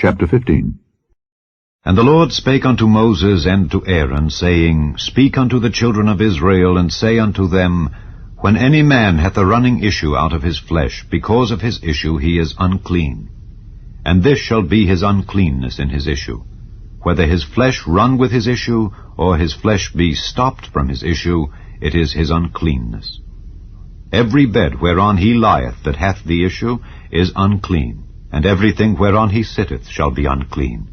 Chapter 15. And the Lord spake unto Moses and to Aaron, saying, Speak unto the children of Israel, and say unto them, When any man hath a running issue out of his flesh, because of his issue he is unclean. And this shall be his uncleanness in his issue, whether his flesh run with his issue, or his flesh be stopped from his issue, it is his uncleanness. Every bed whereon he lieth that hath the issue is unclean, and everything whereon he sitteth shall be unclean.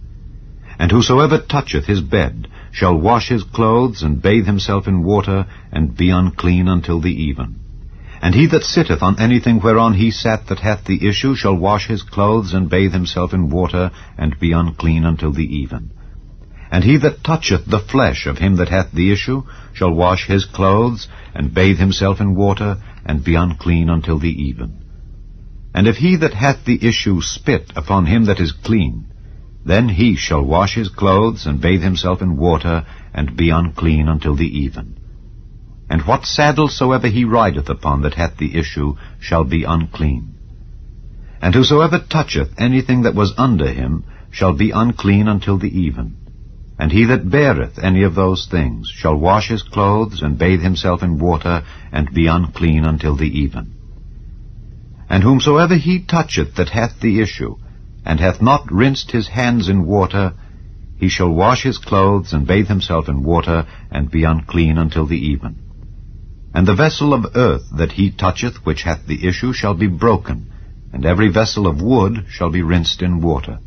And whosoever toucheth his bed shall wash his clothes, and bathe himself in water, and be unclean until the even. And he that sitteth on anything whereon he sat that hath the issue shall wash his clothes, and bathe himself in water, and be unclean until the even. And he that toucheth the flesh of him that hath the issue shall wash his clothes, and bathe himself in water, and be unclean until the even. And if he that hath the issue spit upon him that is clean, then he shall wash his clothes, and bathe himself in water, and be unclean until the even. And what saddle soever he rideth upon that hath the issue shall be unclean. And whosoever toucheth anything that was under him shall be unclean until the even. And he that beareth any of those things shall wash his clothes, and bathe himself in water, and be unclean until the even. And whomsoever he toucheth that hath the issue, and hath not rinsed his hands in water, he shall wash his clothes, and bathe himself in water, and be unclean until the even. And the vessel of earth that he toucheth which hath the issue shall be broken, and every vessel of wood shall be rinsed in water.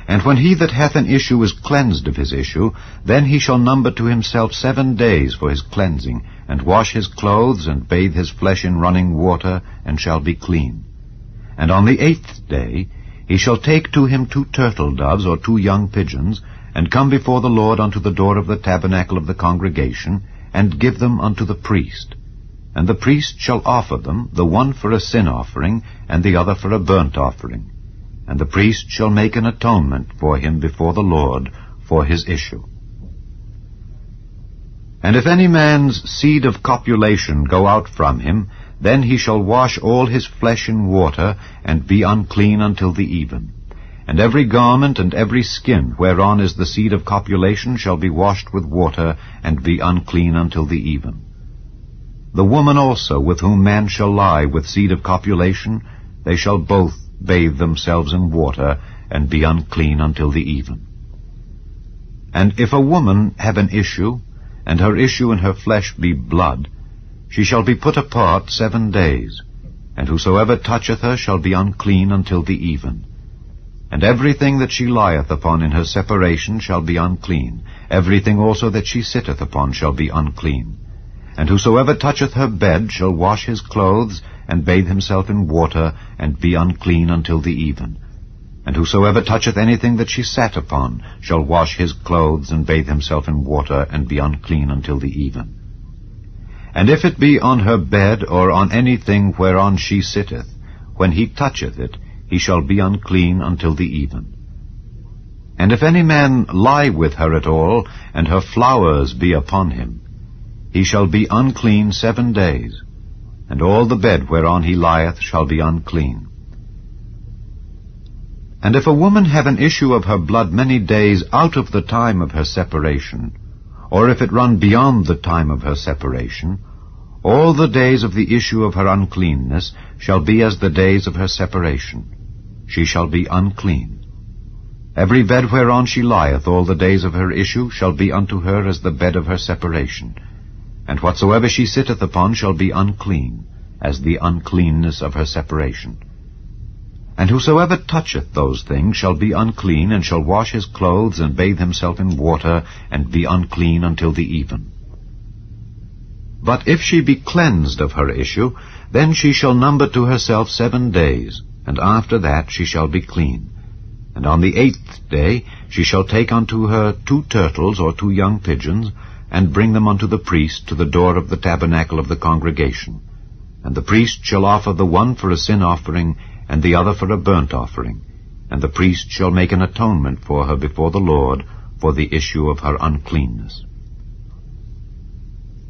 And when he that hath an issue is cleansed of his issue, then he shall number to himself 7 days for his cleansing, and wash his clothes, and bathe his flesh in running water, and shall be clean. And on the 8th day he shall take to him 2 turtle doves, or 2 young pigeons, and come before the Lord unto the door of the tabernacle of the congregation, and give them unto the priest. And the priest shall offer them, the one for a sin offering, and the other for a burnt offering. And the priest shall make an atonement for him before the Lord for his issue. And if any man's seed of copulation go out from him, then he shall wash all his flesh in water, and be unclean until the even. And every garment and every skin whereon is the seed of copulation shall be washed with water, and be unclean until the even. The woman also with whom man shall lie with seed of copulation, they shall both bathe themselves in water, and be unclean until the even. And if a woman have an issue, and her issue in her flesh be blood, she shall be put apart 7 days, and whosoever toucheth her shall be unclean until the even. And everything that she lieth upon in her separation shall be unclean, everything also that she sitteth upon shall be unclean. And whosoever toucheth her bed shall wash his clothes, and bathe himself in water, and be unclean until the even. And whosoever toucheth anything that she sat upon shall wash his clothes, and bathe himself in water, and be unclean until the even. And if it be on her bed, or on anything whereon she sitteth, when he toucheth it, he shall be unclean until the even. And if any man lie with her at all, and her flowers be upon him, he shall be unclean 7 days, and all the bed whereon he lieth shall be unclean. And if a woman have an issue of her blood many days out of the time of her separation, or if it run beyond the time of her separation, all the days of the issue of her uncleanness shall be as the days of her separation. She shall be unclean. Every bed whereon she lieth all the days of her issue shall be unto her as the bed of her separation. And whatsoever she sitteth upon shall be unclean, as the uncleanness of her separation. And whosoever toucheth those things shall be unclean, and shall wash his clothes, and bathe himself in water, and be unclean until the even. But if she be cleansed of her issue, then she shall number to herself 7 days, and after that she shall be clean. And on the 8th day she shall take unto her 2 turtles, or 2 young pigeons, and bring them unto the priest to the door of the tabernacle of the congregation. And the priest shall offer the one for a sin offering, and the other for a burnt offering. And the priest shall make an atonement for her before the Lord for the issue of her uncleanness.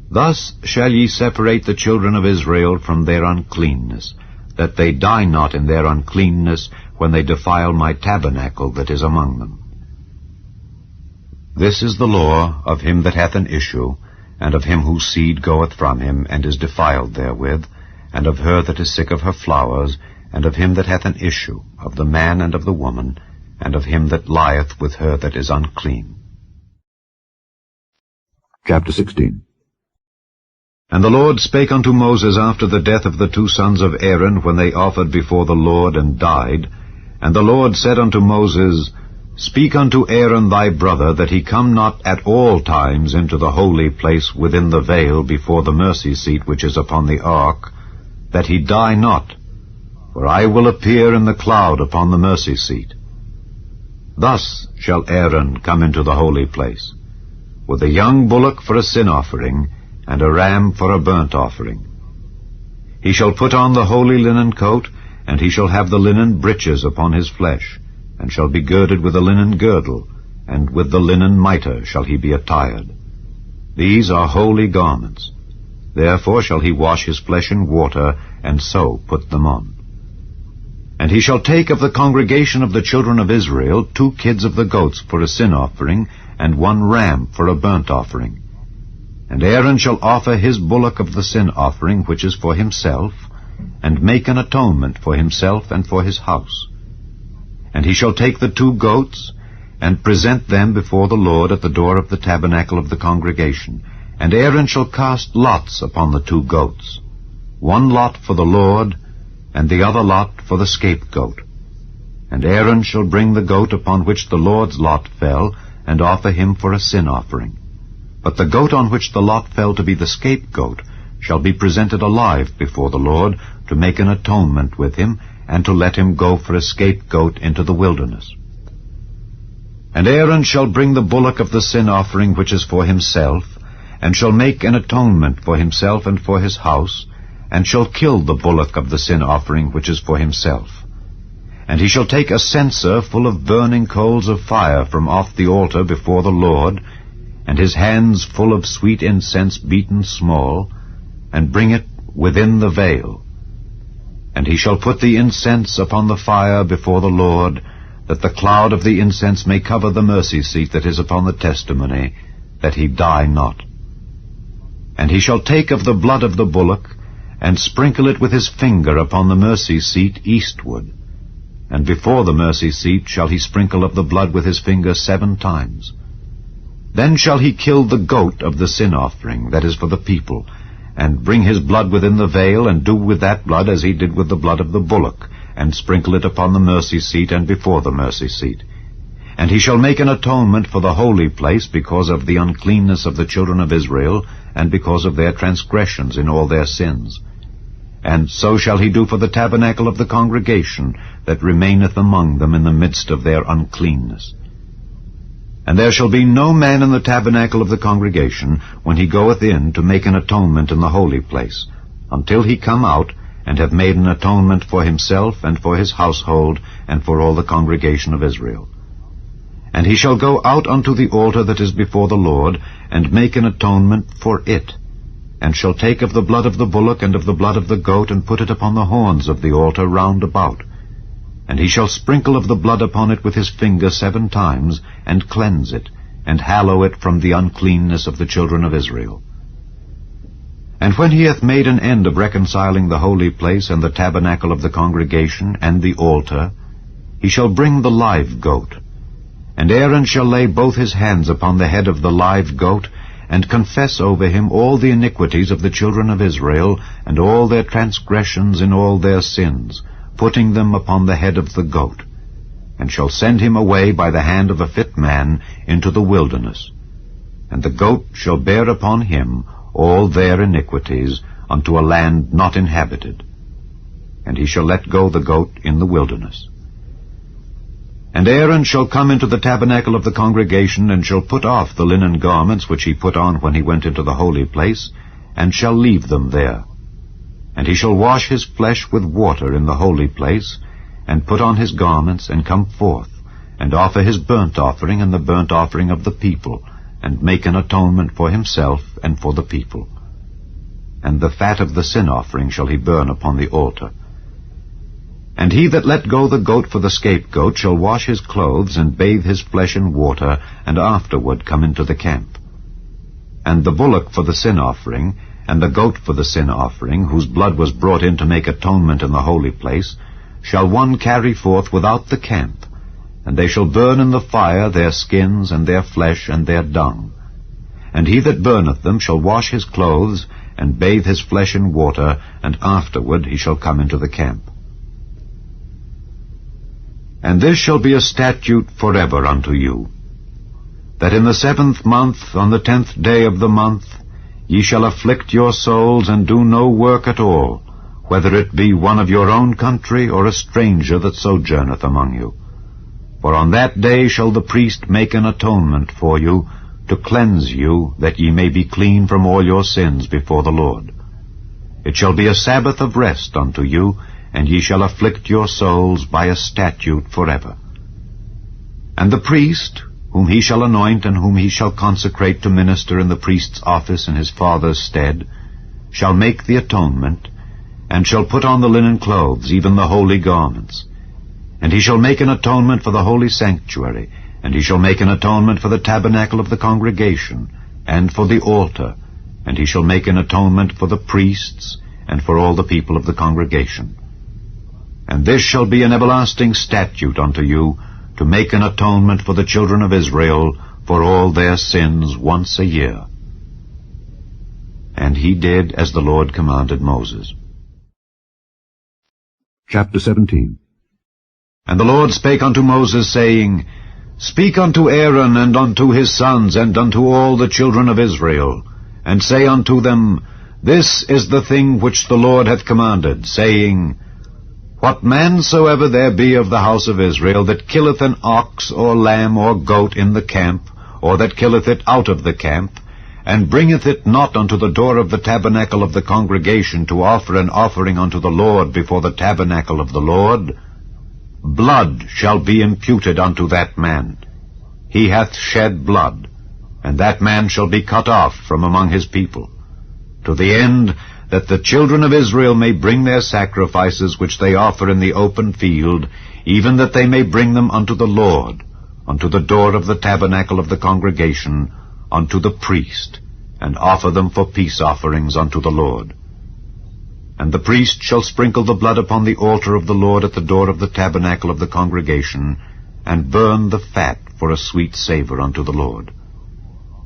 Thus shall ye separate the children of Israel from their uncleanness, that they die not in their uncleanness when they defile my tabernacle that is among them. This is the law of him that hath an issue, and of him whose seed goeth from him, and is defiled therewith, and of her that is sick of her flowers, and of him that hath an issue, of the man and of the woman, and of him that lieth with her that is unclean. Chapter 16. And the Lord spake unto Moses after the death of the 2 sons of Aaron, when they offered before the Lord and died. And the Lord said unto Moses, Speak unto Aaron thy brother, that he come not at all times into the holy place within the veil before the mercy seat which is upon the ark, that he die not, for I will appear in the cloud upon the mercy seat. Thus shall Aaron come into the holy place, with a young bullock for a sin offering, and a ram for a burnt offering. He shall put on the holy linen coat, and he shall have the linen breeches upon his flesh, and shall be girded with a linen girdle, and with the linen mitre shall he be attired. These are holy garments. Therefore shall he wash his flesh in water, and so put them on. And he shall take of the congregation of the children of Israel 2 kids of the goats for a sin offering, and 1 ram for a burnt offering. And Aaron shall offer his bullock of the sin offering, which is for himself, and make an atonement for himself and for his house. And he shall take the 2 goats, and present them before the Lord at the door of the tabernacle of the congregation. And Aaron shall cast lots upon the 2 goats, 1 lot for the Lord, and the other lot for the scapegoat. And Aaron shall bring the goat upon which the Lord's lot fell, and offer him for a sin offering. But the goat on which the lot fell to be the scapegoat shall be presented alive before the Lord, to make an atonement with him, and to let him go for a scapegoat into the wilderness. And Aaron shall bring the bullock of the sin offering which is for himself, and shall make an atonement for himself and for his house, and shall kill the bullock of the sin offering which is for himself. And he shall take a censer full of burning coals of fire from off the altar before the Lord, and his hands full of sweet incense beaten small, and bring it within the veil. And he shall put the incense upon the fire before the Lord, that the cloud of the incense may cover the mercy seat that is upon the testimony, that he die not. And he shall take of the blood of the bullock, and sprinkle it with his finger upon the mercy seat eastward. And before the mercy seat shall he sprinkle of the blood with his finger 7 times. Then shall he kill the goat of the sin offering, that is for the people, and bring his blood within the veil, and do with that blood as he did with the blood of the bullock, and sprinkle it upon the mercy seat and before the mercy seat. And he shall make an atonement for the holy place because of the uncleanness of the children of Israel, and because of their transgressions in all their sins. And so shall he do for the tabernacle of the congregation that remaineth among them in the midst of their uncleanness. And there shall be no man in the tabernacle of the congregation, when he goeth in to make an atonement in the holy place, until he come out, and have made an atonement for himself, and for his household, and for all the congregation of Israel. And he shall go out unto the altar that is before the Lord, and make an atonement for it, and shall take of the blood of the bullock and of the blood of the goat, and put it upon the horns of the altar round about. And he shall sprinkle of the blood upon it with his finger 7 times, and cleanse it, and hallow it from the uncleanness of the children of Israel. And when he hath made an end of reconciling the holy place, and the tabernacle of the congregation, and the altar, he shall bring the live goat. And Aaron shall lay both his hands upon the head of the live goat, and confess over him all the iniquities of the children of Israel, and all their transgressions in all their sins, putting them upon the head of the goat, and shall send him away by the hand of a fit man into the wilderness. And the goat shall bear upon him all their iniquities unto a land not inhabited. And he shall let go the goat in the wilderness. And Aaron shall come into the tabernacle of the congregation, and shall put off the linen garments which he put on when he went into the holy place, and shall leave them there. And he shall wash his flesh with water in the holy place, and put on his garments, and come forth, and offer his burnt offering and the burnt offering of the people, and make an atonement for himself and for the people. And the fat of the sin offering shall he burn upon the altar. And he that let go the goat for the scapegoat shall wash his clothes, and bathe his flesh in water, and afterward come into the camp. And the bullock for the sin offering, and the goat for the sin offering, whose blood was brought in to make atonement in the holy place, shall one carry forth without the camp, and they shall burn in the fire their skins, and their flesh, and their dung. And he that burneth them shall wash his clothes, and bathe his flesh in water, and afterward he shall come into the camp. And this shall be a statute forever unto you, that in the 7th month, on the 10th day of the month, ye shall afflict your souls, and do no work at all, whether it be one of your own country, or a stranger that sojourneth among you. For on that day shall the priest make an atonement for you, to cleanse you, that ye may be clean from all your sins before the Lord. It shall be a Sabbath of rest unto you, and ye shall afflict your souls by a statute forever. And the priest, whom he shall anoint, and whom he shall consecrate to minister in the priest's office in his father's stead, shall make the atonement, and shall put on the linen clothes, even the holy garments. And he shall make an atonement for the holy sanctuary, and he shall make an atonement for the tabernacle of the congregation, and for the altar, and he shall make an atonement for the priests, and for all the people of the congregation. And this shall be an everlasting statute unto you, to make an atonement for the children of Israel for all their sins once a year. And he did as the Lord commanded Moses. Chapter 17. And the Lord spake unto Moses, saying, Speak unto Aaron, and unto his sons, and unto all the children of Israel, and say unto them, This is the thing which the Lord hath commanded, saying, What man soever there be of the house of Israel that killeth an ox or lamb or goat in the camp, or that killeth it out of the camp, and bringeth it not unto the door of the tabernacle of the congregation to offer an offering unto the Lord before the tabernacle of the Lord, blood shall be imputed unto that man. He hath shed blood, and that man shall be cut off from among his people, to the end that the children of Israel may bring their sacrifices which they offer in the open field, even that they may bring them unto the Lord, unto the door of the tabernacle of the congregation, unto the priest, and offer them for peace offerings unto the Lord. And the priest shall sprinkle the blood upon the altar of the Lord at the door of the tabernacle of the congregation, and burn the fat for a sweet savor unto the Lord.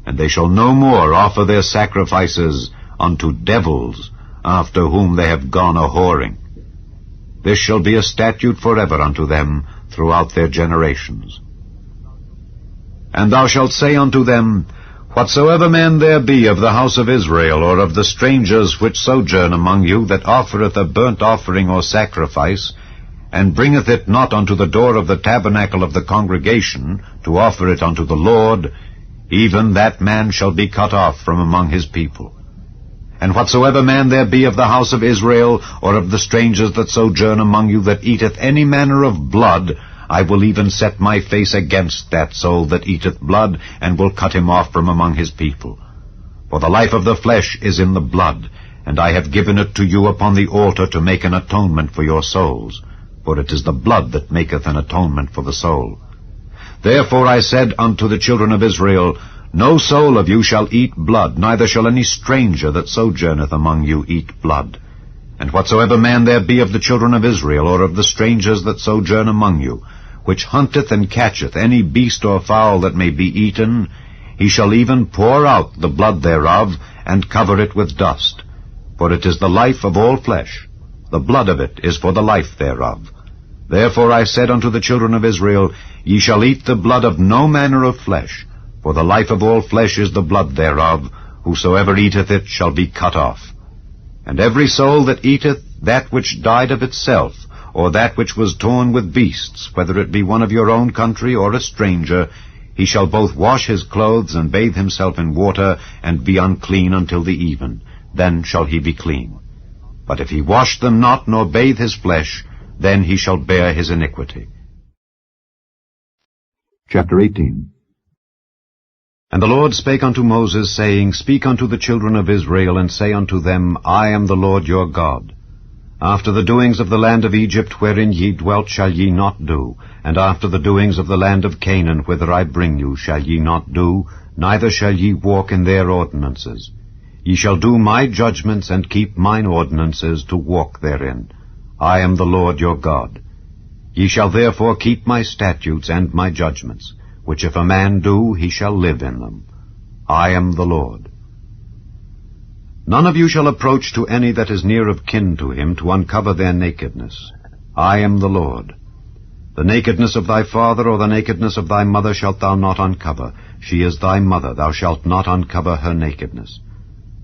And they shall no more offer their sacrifices unto devils, after whom they have gone a-whoring. This shall be a statute forever unto them throughout their generations. And thou shalt say unto them, Whatsoever man there be of the house of Israel, or of the strangers which sojourn among you, that offereth a burnt offering or sacrifice, and bringeth it not unto the door of the tabernacle of the congregation, to offer it unto the Lord, even that man shall be cut off from among his people. And whatsoever man there be of the house of Israel, or of the strangers that sojourn among you, that eateth any manner of blood, I will even set my face against that soul that eateth blood, and will cut him off from among his people. For the life of the flesh is in the blood, and I have given it to you upon the altar to make an atonement for your souls. For it is the blood that maketh an atonement for the soul. Therefore I said unto the children of Israel, No soul of you shall eat blood, neither shall any stranger that sojourneth among you eat blood. And whatsoever man there be of the children of Israel, or of the strangers that sojourn among you, which hunteth and catcheth any beast or fowl that may be eaten, he shall even pour out the blood thereof, and cover it with dust. For it is the life of all flesh. The blood of it is for the life thereof. Therefore I said unto the children of Israel, Ye shall eat the blood of no manner of flesh, for the life of all flesh is the blood thereof. Whosoever eateth it shall be cut off. And every soul that eateth that which died of itself, or that which was torn with beasts, whether it be one of your own country or a stranger, he shall both wash his clothes and bathe himself in water, and be unclean until the even. Then shall he be clean. But if he wash them not, nor bathe his flesh, then he shall bear his iniquity. Chapter 18. And the Lord spake unto Moses, saying, Speak unto the children of Israel, and say unto them, I am the Lord your God. After the doings of the land of Egypt wherein ye dwelt shall ye not do, and after the doings of the land of Canaan whither I bring you shall ye not do, neither shall ye walk in their ordinances. Ye shall do my judgments and keep mine ordinances to walk therein. I am the Lord your God. Ye shall therefore keep my statutes and my judgments, which if a man do, he shall live in them. I am the Lord. None of you shall approach to any that is near of kin to him to uncover their nakedness. I am the Lord. The nakedness of thy father or the nakedness of thy mother shalt thou not uncover. She is thy mother, thou shalt not uncover her nakedness.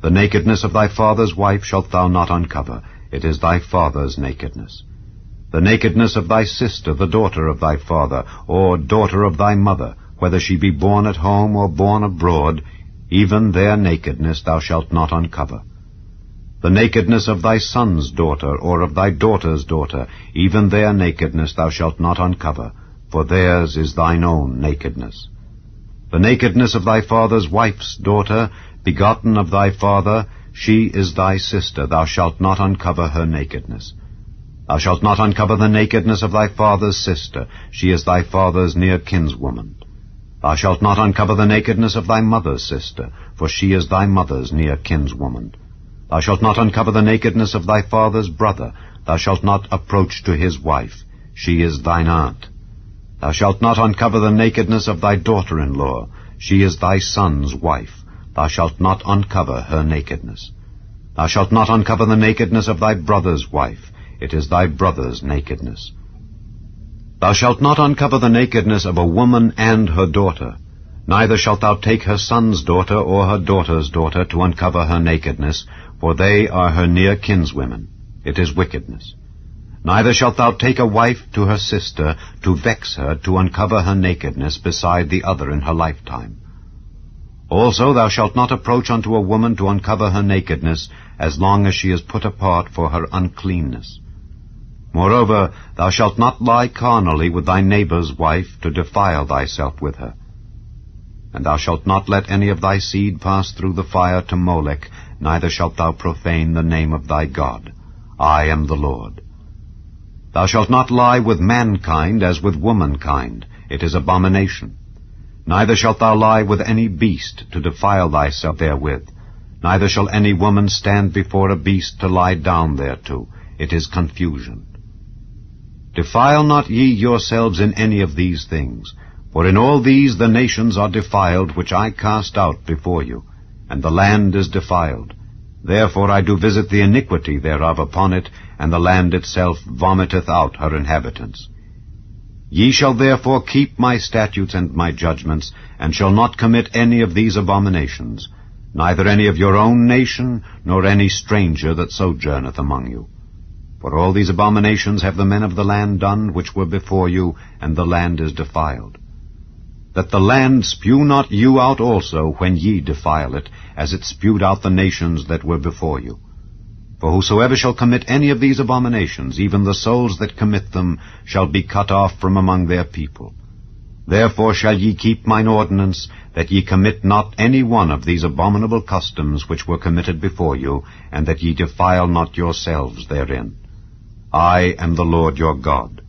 The nakedness of thy father's wife shalt thou not uncover. It is thy father's nakedness. The nakedness of thy sister, the daughter of thy father, or daughter of thy mother, whether she be born at home or born abroad, even their nakedness thou shalt not uncover. The nakedness of thy son's daughter, or of thy daughter's daughter, even their nakedness thou shalt not uncover, for theirs is thine own nakedness. The nakedness of thy father's wife's daughter, begotten of thy father, she is thy sister, thou shalt not uncover her nakedness. Thou shalt not uncover the nakedness of thy father's sister, she is thy father's near kinswoman. Thou shalt not uncover the nakedness of thy mother's sister, for she is thy mother's near kinswoman. Thou shalt not uncover the nakedness of thy father's brother, thou shalt not approach to his wife, she is thine aunt. Thou shalt not uncover the nakedness of thy daughter-in-law, she is thy son's wife, thou shalt not uncover her nakedness. Thou shalt not uncover the nakedness of thy brother's wife, it is thy brother's nakedness. Thou shalt not uncover the nakedness of a woman and her daughter, neither shalt thou take her son's daughter or her daughter's daughter to uncover her nakedness, for they are her near kinswomen. It is wickedness. Neither shalt thou take a wife to her sister, to vex her, to uncover her nakedness beside the other in her lifetime. Also thou shalt not approach unto a woman to uncover her nakedness, as long as she is put apart for her uncleanness. Moreover, thou shalt not lie carnally with thy neighbor's wife, to defile thyself with her. And thou shalt not let any of thy seed pass through the fire to Molech, neither shalt thou profane the name of thy God. I am the Lord. Thou shalt not lie with mankind as with womankind, it is abomination. Neither shalt thou lie with any beast, to defile thyself therewith. Neither shall any woman stand before a beast to lie down thereto, it is confusion. Defile not ye yourselves in any of these things, for in all these the nations are defiled, which I cast out before you, and the land is defiled. Therefore I do visit the iniquity thereof upon it, and the land itself vomiteth out her inhabitants. Ye shall therefore keep my statutes and my judgments, and shall not commit any of these abominations, neither any of your own nation, nor any stranger that sojourneth among you. For all these abominations have the men of the land done which were before you, and the land is defiled. That the land spew not you out also when ye defile it, as it spewed out the nations that were before you. For whosoever shall commit any of these abominations, even the souls that commit them, shall be cut off from among their people. Therefore shall ye keep mine ordinance, that ye commit not any one of these abominable customs which were committed before you, and that ye defile not yourselves therein. I am the Lord your God.